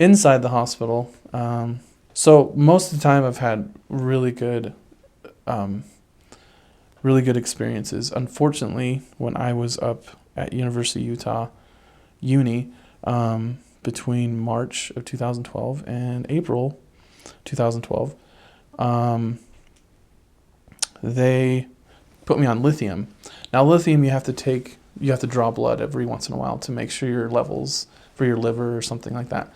inside the hospital. So most of the time I've had um, really good experiences. Unfortunately, when I was up at University of Utah Uni, between March of 2012 and April 2012, they put me on lithium. Now, lithium, you have to draw blood every once in a while to make sure your levels for your liver or something like that.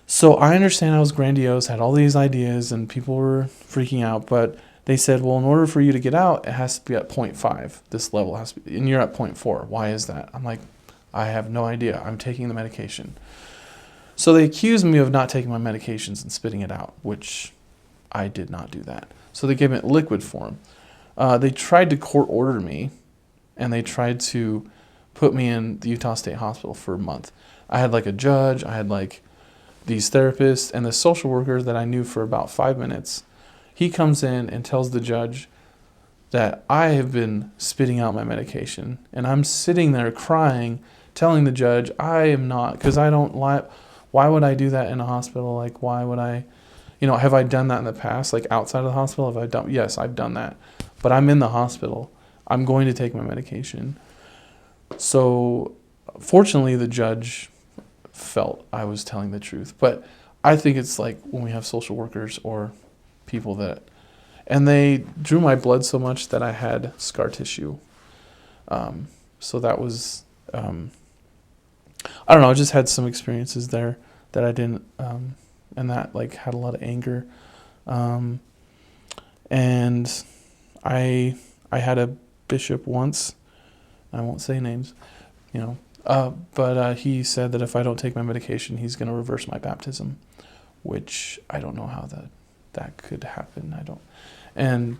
So I understand I was grandiose, had all these ideas, and people were freaking out, but they said, well, in order for you to get out, it has to be at 0.5. This level has to be, and you're at 0.4. Why is that? I'm like, I have no idea. I'm taking the medication. So they accused me of not taking my medications and spitting it out, which I did not do that. So they gave it liquid form. They tried to court order me, and they tried to put me in the Utah State Hospital for a month. I had like a judge, I had like these therapists, and the social worker that I knew for about 5 minutes. He comes in and tells the judge that I have been spitting out my medication, and I'm sitting there crying, telling the judge I am not, because I don't like. Why would I do that in a hospital? Like, why would I? Have I done that in the past? Like outside of the hospital, have I done? Yes, I've done that, but I'm in the hospital. I'm going to take my medication. So, fortunately, the judge felt I was telling the truth. But I think it's like when we have social workers or people and they drew my blood so much that I had scar tissue. So that was, I don't know, I just had some experiences there that I didn't, and that like had a lot of anger. And I had a bishop once, I won't say names, but he said that if I don't take my medication, he's going to reverse my baptism, which I don't know how that could happen. I don't. And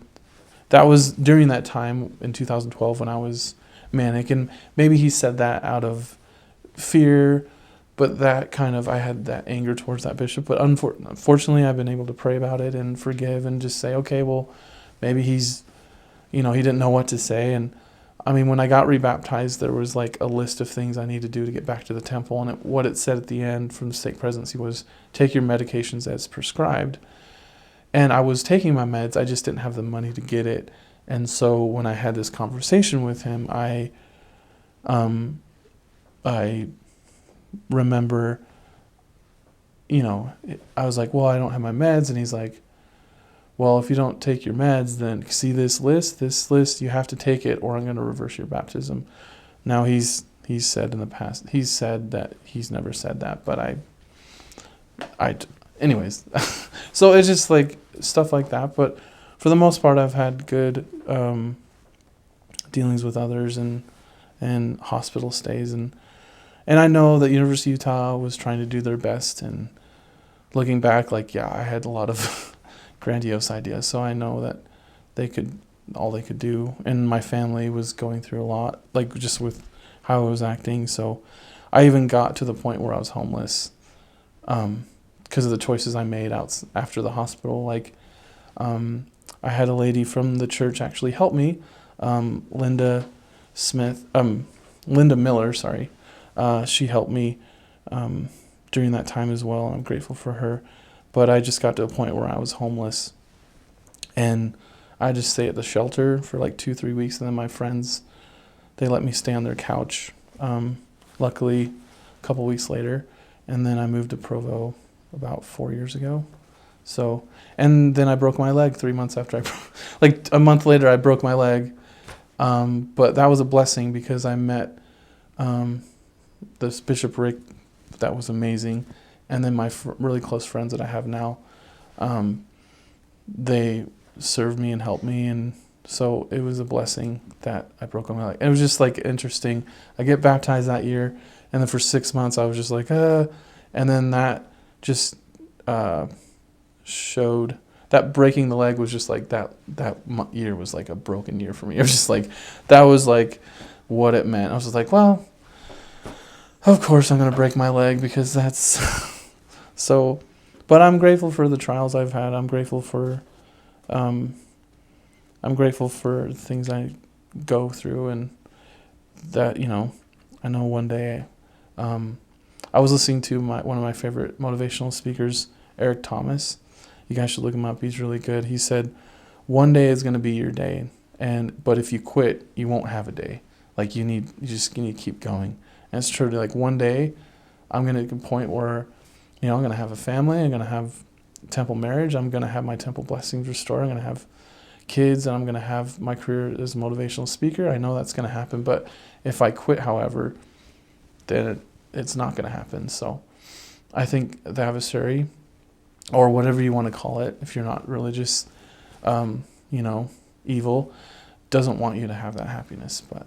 that was during that time in 2012 when I was manic, and maybe he said that out of fear, but that kind of, I had that anger towards that bishop. But unfortunately, I've been able to pray about it and forgive and just say, okay, well, maybe he's, he didn't know what to say. And I mean, when I got rebaptized, there was like a list of things I need to do to get back to the temple. And what it said at the end from the stake presidency was, take your medications as prescribed. And I was taking my meds, I just didn't have the money to get it. And so when I had this conversation with him, I remember, I was like, well, I don't have my meds. And he's like, well, if you don't take your meds, then see this list, you have to take it or I'm going to reverse your baptism. Now he's said in the past, he's said that he's never said that, but anyways, so it's just like stuff like that. But for the most part, I've had good dealings with others and hospital stays. And I know that University of Utah was trying to do their best. And looking back, like, yeah, I had a lot of grandiose ideas. So I know that all they could do. And my family was going through a lot, like just with how I was acting. So I even got to the point where I was homeless because of the choices I made out after the hospital. Like, I had a lady from the church actually help me, Linda Miller, sorry. She helped me during that time as well. I'm grateful for her. But I just got to a point where I was homeless. And I just stayed at the shelter for like 2-3 weeks. And then my friends, they let me stay on their couch, luckily, a couple weeks later. And then I moved to Provo about 4 years ago. So, and then I broke my leg 3 months after like a month later, I broke my leg. But that was a blessing because I met this Bishop Rick. That was amazing. And then my really close friends that I have now, they served me and helped me. And so it was a blessing that I broke my leg. It was just like interesting. I get baptized that year. And then for 6 months, I was just like, And then that just showed that breaking the leg was just like that year was like a broken year for me. It was just like, that was like what it meant. I was just like, well, of course I'm going to break my leg because that's so, but I'm grateful for the trials I've had. I'm grateful for the things I go through, and that, I know one day I was listening to one of my favorite motivational speakers, Eric Thomas. You guys should look him up. He's really good. He said, one day is going to be your day, but if you quit, you won't have a day. Like you need to keep going. And it's true. Like one day, I'm going to get to a point where, I'm going to have a family. I'm going to have temple marriage. I'm going to have my temple blessings restored. I'm going to have kids, and I'm going to have my career as a motivational speaker. I know that's going to happen. But if I quit, however, then it's not going to happen. So I think the adversary, or whatever you want to call it, if you're not religious, evil, doesn't want you to have that happiness. But